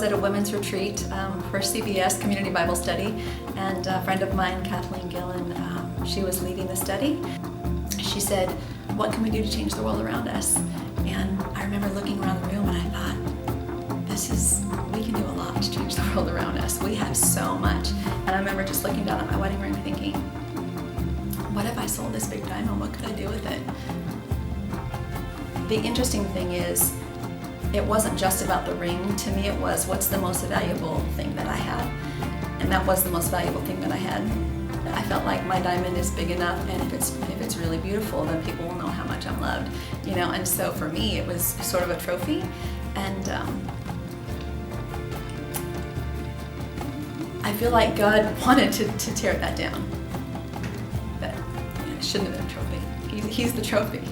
was at a women's retreat for CBS Community Bible Study, and a friend of mine, Kathleen Gillen, she was leading the study. She said, "What can we do to change the world around us?" And I remember looking around the room and I thought, we can do a lot to change the world around us. We have so much. And I remember just looking down at my wedding ring thinking, what if I sold this big diamond? What could I do with it? The interesting thing is, it wasn't just about the ring. To me, it was, what's the most valuable thing that I had? And that was the most valuable thing that I had. I felt like my diamond is big enough, and if it's really beautiful, then people will know how much I'm loved, you know. And so for me, it was sort of a trophy, and I feel like God wanted to tear that down, but it shouldn't have been a trophy. He's the trophy.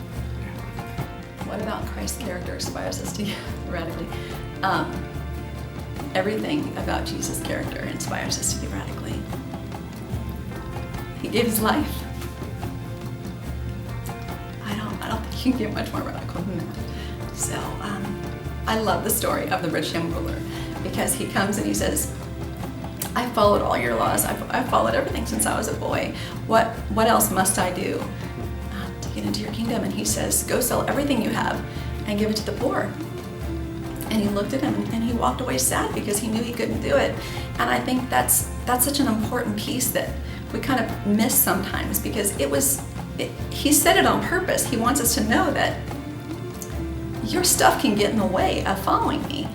What about Christ's character inspires us to give radically? Everything about Jesus' character inspires us to give radically. He gave his life. I don't think you can get much more radical than that. So I love the story of the rich young ruler, because he comes and he says, I followed all your laws. I've followed everything since I was a boy. What else must I do to get into your kingdom? And he says, go sell everything you have and give it to the poor. And he looked at him and he walked away sad because he knew he couldn't do it. And I think that's such an important piece that we kind of miss sometimes, because he said it on purpose. He wants us to know that your stuff can get in the way of following me.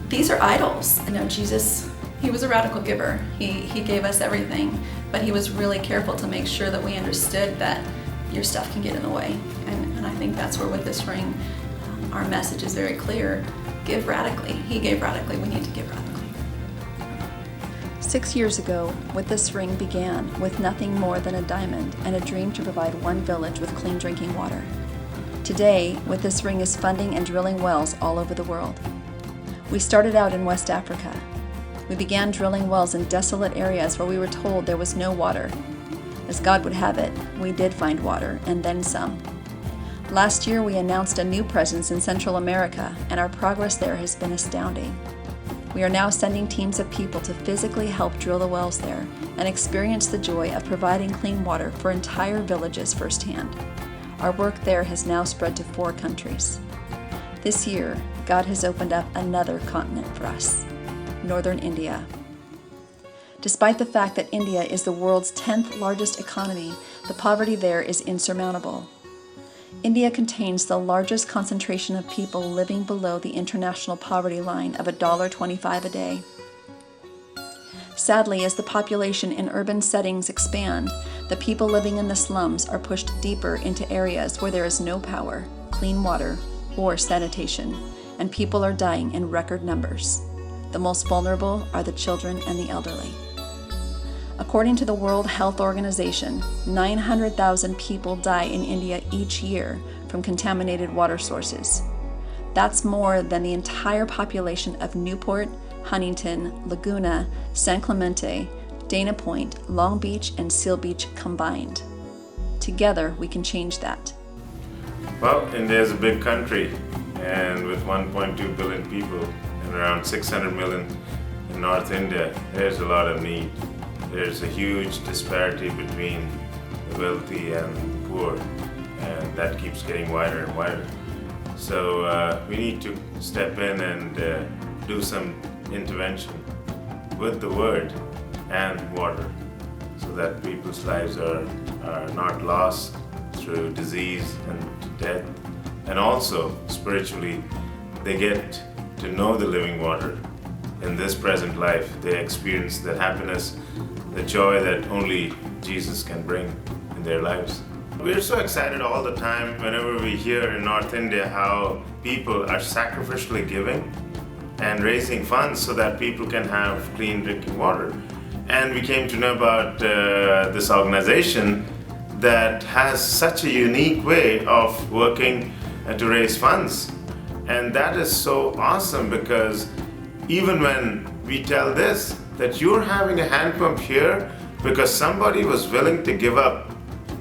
These are idols. I know Jesus, he was a radical giver. He gave us everything, but he was really careful to make sure that we understood that your stuff can get in the way. And I think that's where with this ring, our message is very clear. Give radically. He gave radically. We need to give radically. 6 years ago, With This Ring began with nothing more than a diamond and a dream to provide one village with clean drinking water. Today, With This Ring is funding and drilling wells all over the world. We started out in West Africa. We began drilling wells in desolate areas where we were told there was no water. As God would have it, we did find water, and then some. Last year, we announced a new presence in Central America, and our progress there has been astounding. We are now sending teams of people to physically help drill the wells there and experience the joy of providing clean water for entire villages firsthand. Our work there has now spread to 4 countries. This year, God has opened up another continent for us, Northern India. Despite the fact that India is the world's 10th largest economy, the poverty there is insurmountable. India contains the largest concentration of people living below the international poverty line of $1.25 a day. Sadly, as the population in urban settings expand, the people living in the slums are pushed deeper into areas where there is no power, clean water, or sanitation, and people are dying in record numbers. The most vulnerable are the children and the elderly. According to the World Health Organization, 900,000 people die in India each year from contaminated water sources. That's more than the entire population of Newport, Huntington, Laguna, San Clemente, Dana Point, Long Beach, and Seal Beach combined. Together, we can change that. Well, India is a big country, and with 1.2 billion people and around 600 million in North India, there's a lot of need. There's a huge disparity between the wealthy and the poor, and that keeps getting wider and wider. So we need to step in and do some intervention with the word and water, so that people's lives are not lost through disease and to death. And also, spiritually, they get to know the living water in this present life. They experience that happiness, the joy that only Jesus can bring in their lives. We're so excited all the time whenever we hear in North India how people are sacrificially giving and raising funds so that people can have clean drinking water. And we came to know about this organization that has such a unique way of working to raise funds. And that is so awesome, because even when we tell this, that you're having a hand pump here because somebody was willing to give up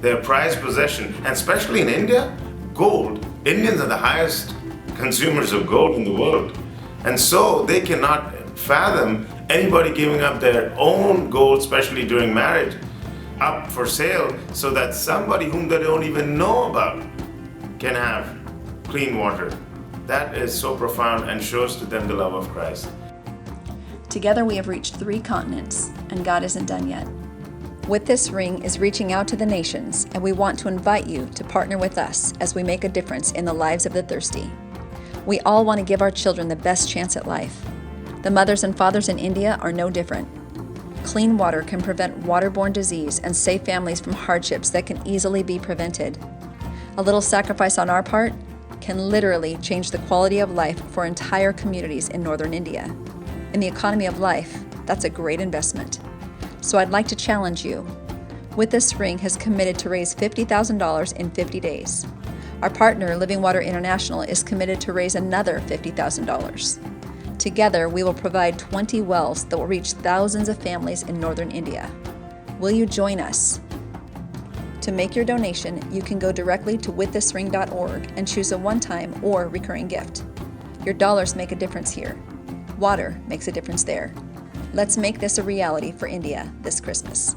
their prized possession, and especially in India, gold. Indians are the highest consumers of gold in the world. And so they cannot fathom anybody giving up their own gold, especially during marriage, up for sale so that somebody whom they don't even know about can have clean water. That is so profound and shows to them the love of Christ. Together we have reached 3 continents, and God isn't done yet. With This Ring is reaching out to the nations, and we want to invite you to partner with us as we make a difference in the lives of the thirsty. We all want to give our children the best chance at life. The mothers and fathers in India are no different. Clean water can prevent waterborne disease and save families from hardships that can easily be prevented. A little sacrifice on our part can literally change the quality of life for entire communities in northern India. In the economy of life, that's a great investment. So I'd like to challenge you. With This Ring has committed to raise $50,000 in 50 days. Our partner, Living Water International, is committed to raise another $50,000. Together, we will provide 20 wells that will reach thousands of families in northern India. Will you join us? To make your donation, you can go directly to withthisring.org and choose a one-time or recurring gift. Your dollars make a difference here. Water makes a difference there. Let's make this a reality for India this Christmas.